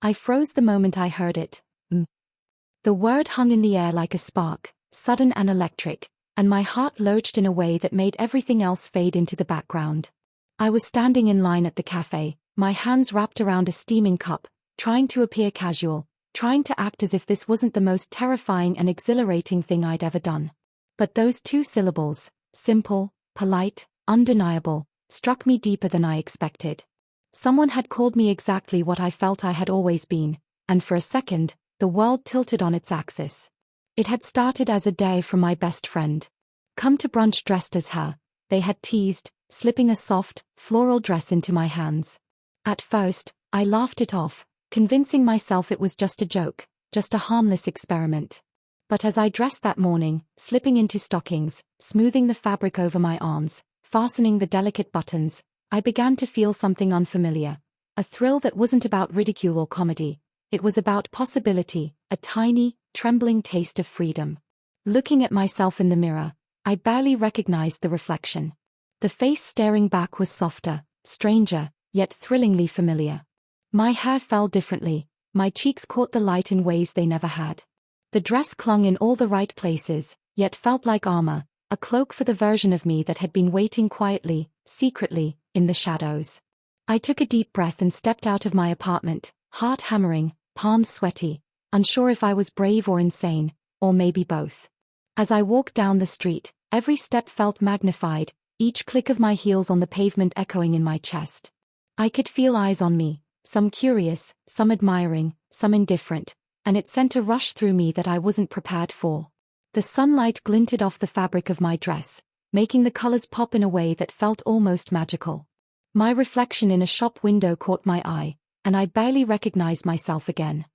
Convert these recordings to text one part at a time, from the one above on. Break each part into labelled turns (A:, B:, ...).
A: I froze the moment I heard it. The word hung in the air like a spark, sudden and electric, and my heart lurched in a way that made everything else fade into the background. I was standing in line at the cafe, my hands wrapped around a steaming cup, trying to appear casual, trying to act as if this wasn't the most terrifying and exhilarating thing I'd ever done. But those two syllables, simple, polite, undeniable, struck me deeper than I expected. Someone had called me exactly what I felt I had always been, and for a second, the world tilted on its axis. It had started as a dare from my best friend. Come to brunch dressed as her, they had teased, slipping a soft, floral dress into my hands. At first, I laughed it off, convincing myself it was just a joke, just a harmless experiment. But as I dressed that morning, slipping into stockings, smoothing the fabric over my arms, fastening the delicate buttons, I began to feel something unfamiliar. A thrill that wasn't about ridicule or comedy. It was about possibility, a tiny, trembling taste of freedom. Looking at myself in the mirror, I barely recognized the reflection. The face staring back was softer, stranger, yet thrillingly familiar. My hair fell differently, my cheeks caught the light in ways they never had. The dress clung in all the right places, yet felt like armor, a cloak for the version of me that had been waiting quietly, secretly, in the shadows. I took a deep breath and stepped out of my apartment, heart hammering, palms sweaty, unsure if I was brave or insane, or maybe both. As I walked down the street, every step felt magnified, each click of my heels on the pavement echoing in my chest. I could feel eyes on me, some curious, some admiring, some indifferent, and it sent a rush through me that I wasn't prepared for. The sunlight glinted off the fabric of my dress, making the colors pop in a way that felt almost magical. My reflection in a shop window caught my eye, and I barely recognized myself again.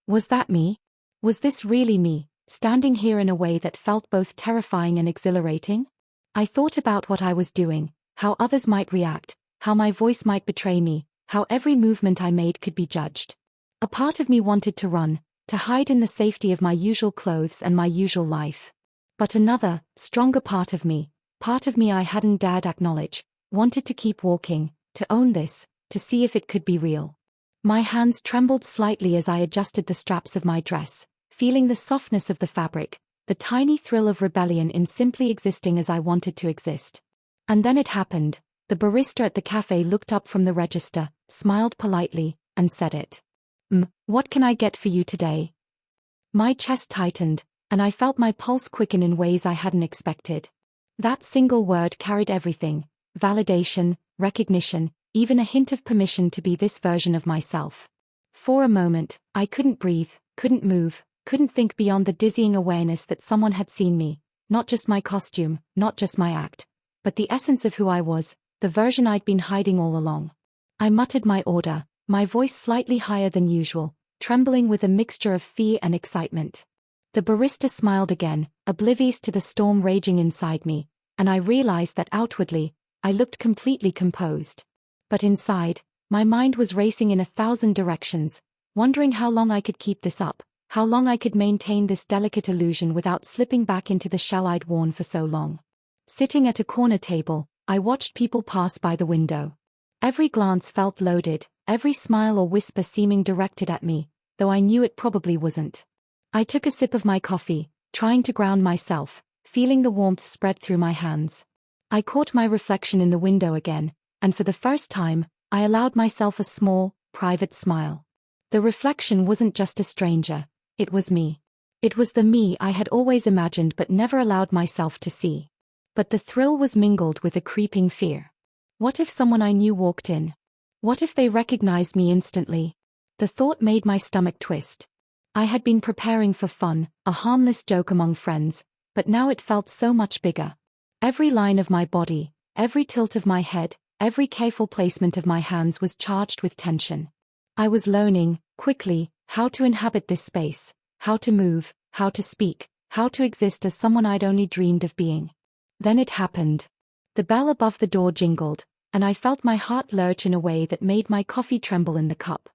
A: Was that me? Was this really me, standing here in a way that felt both terrifying and exhilarating? I thought about what I was doing, how others might react, how my voice might betray me, how every movement I made could be judged. A part of me wanted to run, to hide in the safety of my usual clothes and my usual life. But another, stronger part of me I hadn't dared acknowledge, wanted to keep walking, to own this, to see if it could be real. My hands trembled slightly as I adjusted the straps of my dress, feeling the softness of the fabric, the tiny thrill of rebellion in simply existing as I wanted to exist. And then it happened. The barista at the cafe looked up from the register, smiled politely, and said it. What can I get for you today? My chest tightened, and I felt my pulse quicken in ways I hadn't expected. That single word carried everything: validation, recognition, even a hint of permission to be this version of myself. For a moment, I couldn't breathe, couldn't move, couldn't think beyond the dizzying awareness that someone had seen me, not just my costume, not just my act, but the essence of who I was, the version I'd been hiding all along. I muttered my order, my voice slightly higher than usual, trembling with a mixture of fear and excitement. The barista smiled again, oblivious to the storm raging inside me, and I realized that outwardly, I looked completely composed. But inside, my mind was racing in 1,000 directions, wondering how long I could keep this up, how long I could maintain this delicate illusion without slipping back into the shell I'd worn for so long. Sitting at a corner table, I watched people pass by the window. Every glance felt loaded, every smile or whisper seeming directed at me, though I knew it probably wasn't. I took a sip of my coffee, trying to ground myself, feeling the warmth spread through my hands. I caught my reflection in the window again, and for the first time, I allowed myself a small, private smile. The reflection wasn't just a stranger, it was me. It was the me I had always imagined but never allowed myself to see. But the thrill was mingled with a creeping fear. What if someone I knew walked in? What if they recognized me instantly? The thought made my stomach twist. I had been preparing for fun, a harmless joke among friends, but now it felt so much bigger. Every line of my body, every tilt of my head, every careful placement of my hands was charged with tension. I was learning, quickly, how to inhabit this space, how to move, how to speak, how to exist as someone I'd only dreamed of being. Then it happened. The bell above the door jingled, and I felt my heart lurch in a way that made my coffee tremble in the cup.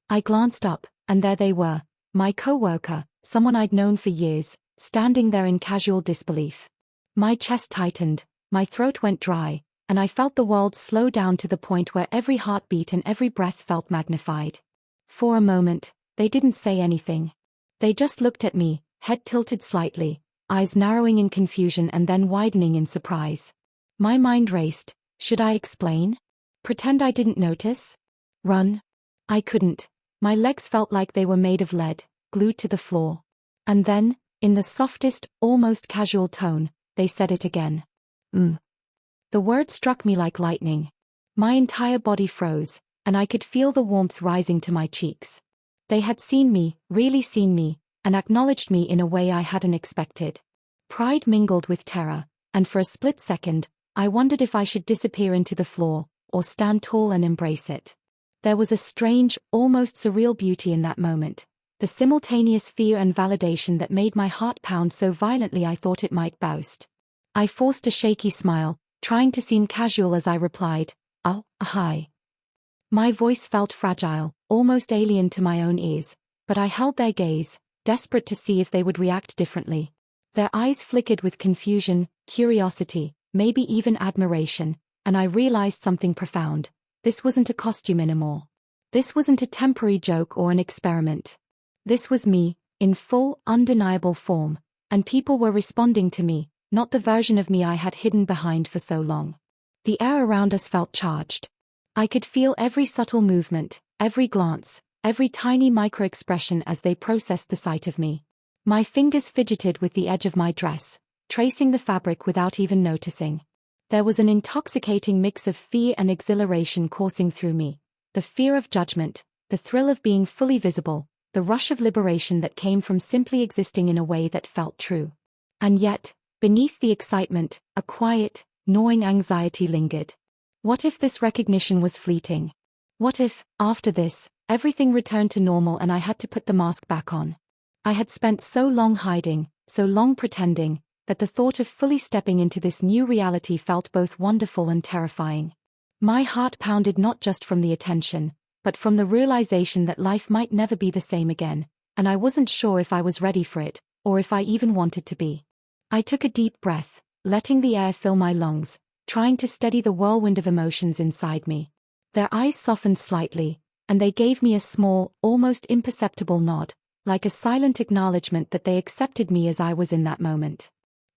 A: I glanced up, and there they were, my co-worker, someone I'd known for years, standing there in casual disbelief. My chest tightened, my throat went dry, and I felt the world slow down to the point where every heartbeat and every breath felt magnified. For a moment, They didn't say anything. They just looked at me, head tilted slightly, eyes narrowing in confusion and then widening in surprise. My mind raced. Should I explain? Pretend I didn't notice? Run? I couldn't. My legs felt like they were made of lead, glued to the floor. And then, in the softest, almost casual tone, they said it again. The word struck me like lightning. My entire body froze, and I could feel the warmth rising to my cheeks. They had seen me, really seen me, and acknowledged me in a way I hadn't expected. Pride mingled with terror, and for a split second, I wondered if I should disappear into the floor, or stand tall and embrace it. There was a strange, almost surreal beauty in that moment, the simultaneous fear and validation that made my heart pound so violently I thought it might burst. I forced a shaky smile, trying to seem casual as I replied, "Oh, hi." My voice felt fragile, almost alien to my own ears, but I held their gaze, desperate to see if they would react differently. Their eyes flickered with confusion, curiosity, maybe even admiration, and I realized something profound. This wasn't a costume anymore. This wasn't a temporary joke or an experiment. This was me, in full, undeniable form, and people were responding to me, not the version of me I had hidden behind for so long. The air around us felt charged. I could feel every subtle movement, every glance, every tiny micro-expression as they processed the sight of me. My fingers fidgeted with the edge of my dress, tracing the fabric without even noticing. There was an intoxicating mix of fear and exhilaration coursing through me, the fear of judgment, the thrill of being fully visible, the rush of liberation that came from simply existing in a way that felt true. And yet, beneath the excitement, a quiet, gnawing anxiety lingered. What if this recognition was fleeting? What if, after this, everything returned to normal and I had to put the mask back on? I had spent so long hiding, so long pretending, that the thought of fully stepping into this new reality felt both wonderful and terrifying. My heart pounded not just from the attention, but from the realization that life might never be the same again, and I wasn't sure if I was ready for it, or if I even wanted to be. I took a deep breath, letting the air fill my lungs, trying to steady the whirlwind of emotions inside me. Their eyes softened slightly, and they gave me a small, almost imperceptible nod, like a silent acknowledgement that they accepted me as I was in that moment.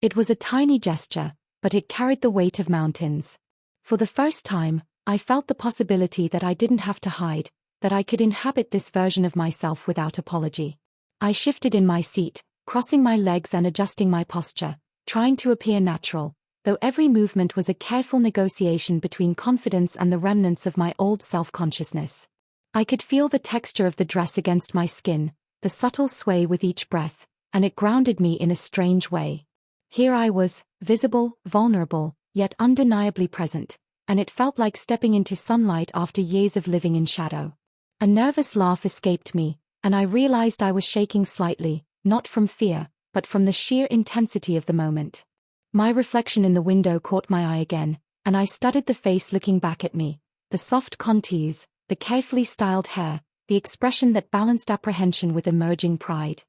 A: It was a tiny gesture, but it carried the weight of mountains. For the first time, I felt the possibility that I didn't have to hide, that I could inhabit this version of myself without apology. I shifted in my seat, crossing my legs and adjusting my posture, trying to appear natural, though every movement was a careful negotiation between confidence and the remnants of my old self-consciousness. I could feel the texture of the dress against my skin, the subtle sway with each breath, and it grounded me in a strange way. Here I was, visible, vulnerable, yet undeniably present, and it felt like stepping into sunlight after years of living in shadow. A nervous laugh escaped me, and I realized I was shaking slightly, not from fear, but from the sheer intensity of the moment. My reflection in the window caught my eye again, and I studied the face looking back at me, the soft contours, the carefully styled hair, the expression that balanced apprehension with emerging pride.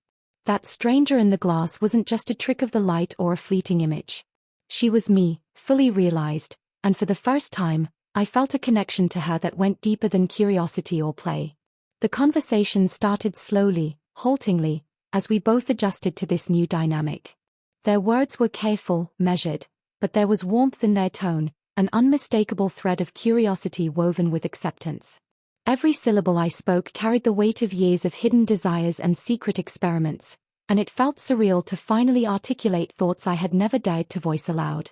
A: That stranger in the glass wasn't just a trick of the light or a fleeting image. She was me, fully realized, and for the first time, I felt a connection to her that went deeper than curiosity or play. The conversation started slowly, haltingly, as we both adjusted to this new dynamic. Their words were careful, measured, but there was warmth in their tone, an unmistakable thread of curiosity woven with acceptance. Every syllable I spoke carried the weight of years of hidden desires and secret experiments, and it felt surreal to finally articulate thoughts I had never dared to voice aloud.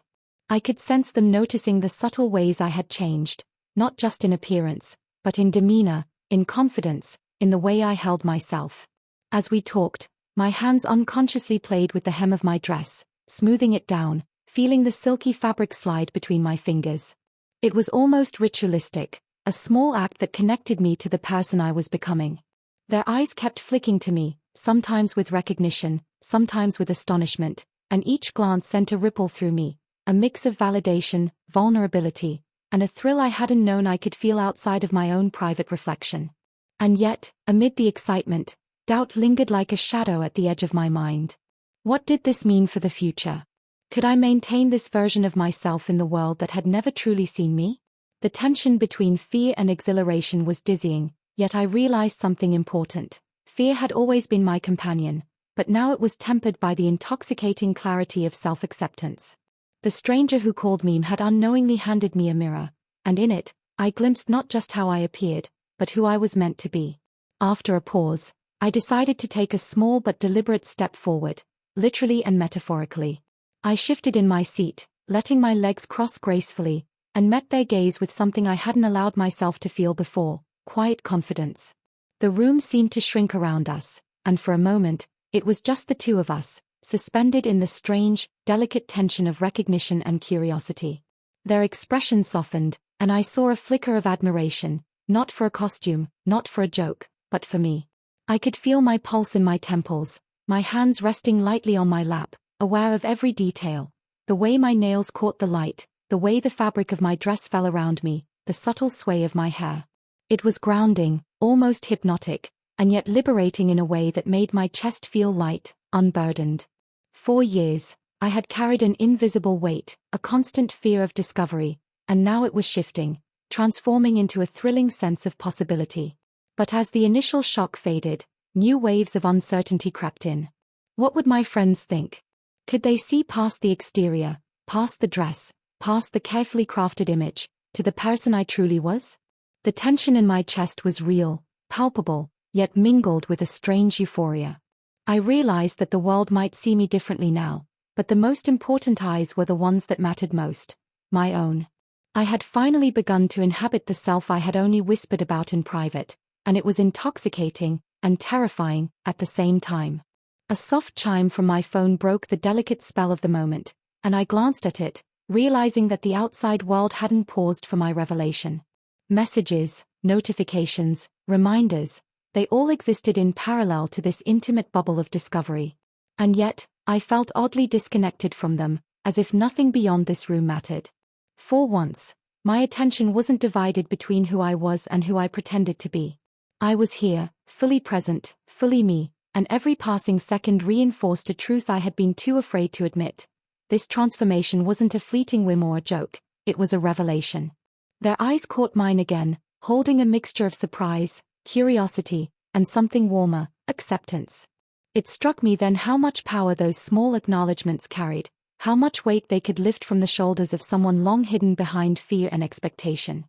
A: I could sense them noticing the subtle ways I had changed, not just in appearance, but in demeanor, in confidence, in the way I held myself. As we talked, my hands unconsciously played with the hem of my dress, smoothing it down, feeling the silky fabric slide between my fingers. It was almost ritualistic, a small act that connected me to the person I was becoming. Their eyes kept flicking to me, sometimes with recognition, sometimes with astonishment, and each glance sent a ripple through me, a mix of validation, vulnerability, and a thrill I hadn't known I could feel outside of my own private reflection. And yet, amid the excitement, doubt lingered like a shadow at the edge of my mind. What did this mean for the future? Could I maintain this version of myself in the world that had never truly seen me? The tension between fear and exhilaration was dizzying, yet I realized something important. Fear had always been my companion, but now it was tempered by the intoxicating clarity of self-acceptance. The stranger who called me had unknowingly handed me a mirror, and in it, I glimpsed not just how I appeared, but who I was meant to be. After a pause, I decided to take a small but deliberate step forward, literally and metaphorically. I shifted in my seat, letting my legs cross gracefully, and met their gaze with something I hadn't allowed myself to feel before: quiet confidence. The room seemed to shrink around us, and for a moment, it was just the two of us, suspended in the strange, delicate tension of recognition and curiosity. Their expressions softened, and I saw a flicker of admiration, not for a costume, not for a joke, but for me. I could feel my pulse in my temples, my hands resting lightly on my lap, aware of every detail: the way my nails caught the light, the way the fabric of my dress fell around me, the subtle sway of my hair. It was grounding, almost hypnotic, and yet liberating in a way that made my chest feel light, unburdened. For years, I had carried an invisible weight, a constant fear of discovery, and now it was shifting, transforming into a thrilling sense of possibility. But as the initial shock faded, new waves of uncertainty crept in. What would my friends think? Could they see past the exterior, past the dress, past the carefully crafted image, to the person I truly was? The tension in my chest was real, palpable, yet mingled with a strange euphoria. I realized that the world might see me differently now, but the most important eyes were the ones that mattered most: my own. I had finally begun to inhabit the self I had only whispered about in private, and it was intoxicating and terrifying at the same time. A soft chime from my phone broke the delicate spell of the moment, and I glanced at it, realizing that the outside world hadn't paused for my revelation. Messages, notifications, reminders, they all existed in parallel to this intimate bubble of discovery. And yet, I felt oddly disconnected from them, as if nothing beyond this room mattered. For once, my attention wasn't divided between who I was and who I pretended to be. I was here, fully present, fully me, and every passing second reinforced a truth I had been too afraid to admit. This transformation wasn't a fleeting whim or a joke, it was a revelation. Their eyes caught mine again, holding a mixture of surprise, curiosity, and something warmer: acceptance. It struck me then how much power those small acknowledgments carried, how much weight they could lift from the shoulders of someone long hidden behind fear and expectation.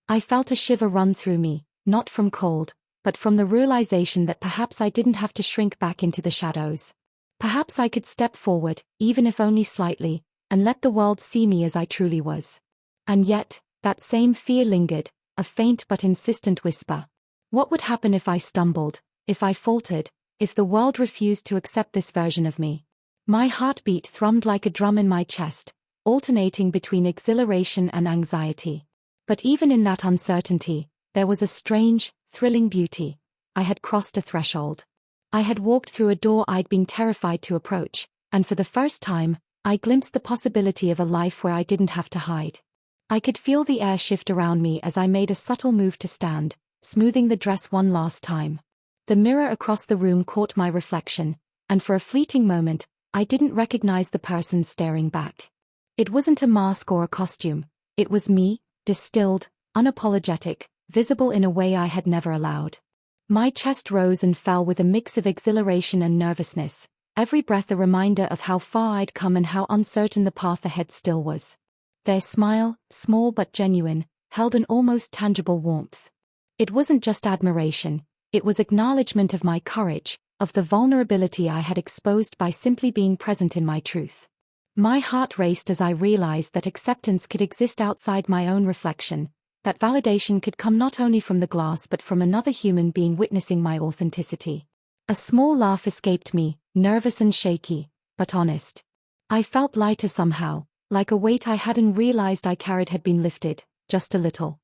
A: I felt a shiver run through me, not from cold, but from the realization that perhaps I didn't have to shrink back into the shadows. Perhaps I could step forward, even if only slightly, and let the world see me as I truly was. And yet, that same fear lingered, a faint but insistent whisper. What would happen if I stumbled, if I faltered, if the world refused to accept this version of me? My heartbeat thrummed like a drum in my chest, alternating between exhilaration and anxiety. But even in that uncertainty, there was a strange, thrilling beauty. I had crossed a threshold. I had walked through a door I'd been terrified to approach, and for the first time, I glimpsed the possibility of a life where I didn't have to hide. I could feel the air shift around me as I made a subtle move to stand, smoothing the dress one last time. The mirror across the room caught my reflection, and for a fleeting moment, I didn't recognize the person staring back. It wasn't a mask or a costume. It was me, distilled, unapologetic, visible in a way I had never allowed. My chest rose and fell with a mix of exhilaration and nervousness, every breath a reminder of how far I'd come and how uncertain the path ahead still was. Their smile, small but genuine, held an almost tangible warmth. It wasn't just admiration, it was acknowledgement of my courage, of the vulnerability I had exposed by simply being present in my truth. My heart raced as I realized that acceptance could exist outside my own reflection, that validation could come not only from the glass but from another human being witnessing my authenticity. A small laugh escaped me, nervous and shaky, but honest. I felt lighter somehow, like a weight I hadn't realized I carried had been lifted, just a little.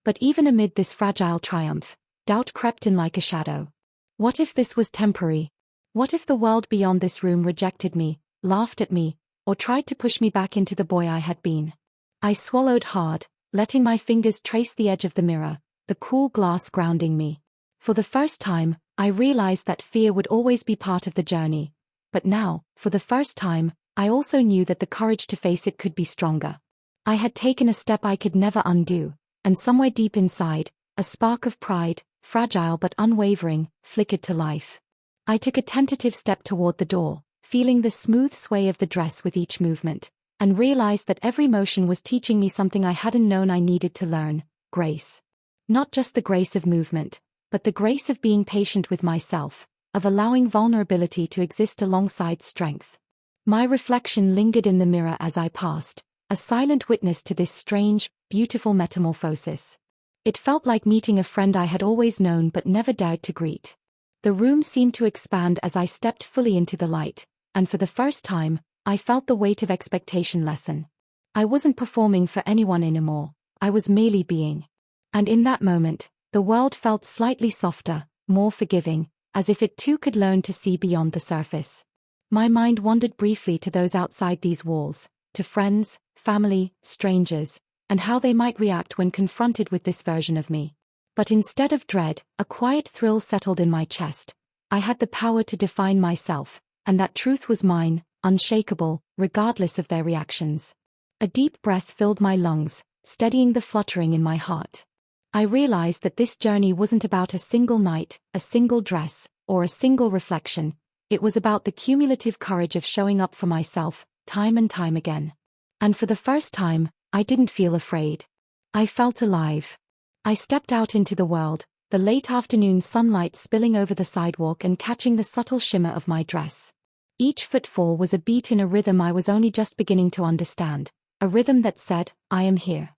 A: But even amid this fragile triumph, doubt crept in like a shadow. What if this was temporary? What if the world beyond this room rejected me, laughed at me, or tried to push me back into the boy I had been? I swallowed hard, letting my fingers trace the edge of the mirror, the cool glass grounding me. For the first time, I realized that fear would always be part of the journey. But now, for the first time, I also knew that the courage to face it could be stronger. I had taken a step I could never undo, and somewhere deep inside, a spark of pride, fragile but unwavering, flickered to life. I took a tentative step toward the door, feeling the smooth sway of the dress with each movement, and realized that every motion was teaching me something I hadn't known I needed to learn: grace. Not just the grace of movement, but the grace of being patient with myself, of allowing vulnerability to exist alongside strength. My reflection lingered in the mirror as I passed, a silent witness to this strange, beautiful metamorphosis. It felt like meeting a friend I had always known but never dared to greet. The room seemed to expand as I stepped fully into the light, and for the first time, I felt the weight of expectation lessen. I wasn't performing for anyone anymore, I was merely being. And in that moment, the world felt slightly softer, more forgiving, as if it too could learn to see beyond the surface. My mind wandered briefly to those outside these walls, to friends, family, strangers, and how they might react when confronted with this version of me. But instead of dread, a quiet thrill settled in my chest. I had the power to define myself, and that truth was mine, unshakable, regardless of their reactions. A deep breath filled my lungs, steadying the fluttering in my heart. I realized that this journey wasn't about a single night, a single dress, or a single reflection. It was about the cumulative courage of showing up for myself, time and time again. And for the first time, I didn't feel afraid. I felt alive. I stepped out into the world, the late afternoon sunlight spilling over the sidewalk and catching the subtle shimmer of my dress. Each footfall was a beat in a rhythm I was only just beginning to understand, a rhythm that said, I am here.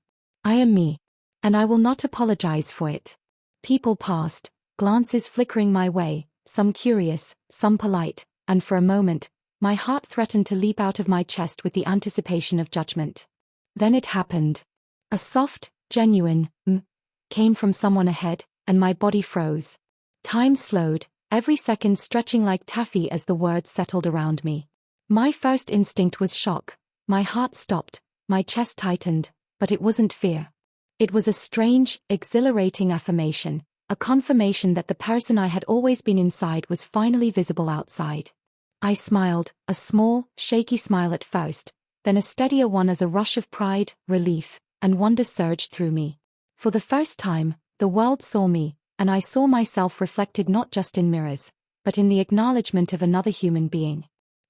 A: I am me. And I will not apologize for it. People passed, glances flickering my way, some curious, some polite, and for a moment, my heart threatened to leap out of my chest with the anticipation of judgment. Then it happened. A soft, genuine came from someone ahead, and my body froze. Time slowed, every second stretching like taffy as the words settled around me. My first instinct was shock. My heart stopped, my chest tightened, but it wasn't fear. It was a strange, exhilarating affirmation, a confirmation that the person I had always been inside was finally visible outside. I smiled, a small, shaky smile at first, then a steadier one as a rush of pride, relief, and wonder surged through me. For the first time, the world saw me, and I saw myself reflected not just in mirrors, but in the acknowledgement of another human being.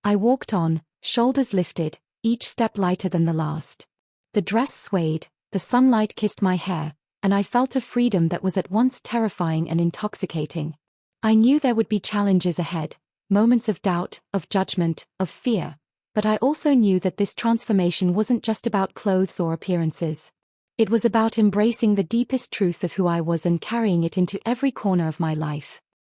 A: I walked on, shoulders lifted, each step lighter than the last. The dress swayed, the sunlight kissed my hair, and I felt a freedom that was at once terrifying and intoxicating. I knew there would be challenges ahead, moments of doubt, of judgment, of fear, but I also knew that this transformation wasn't just about clothes or appearances. It was about embracing the deepest truth of who I was and carrying it into every corner of my life.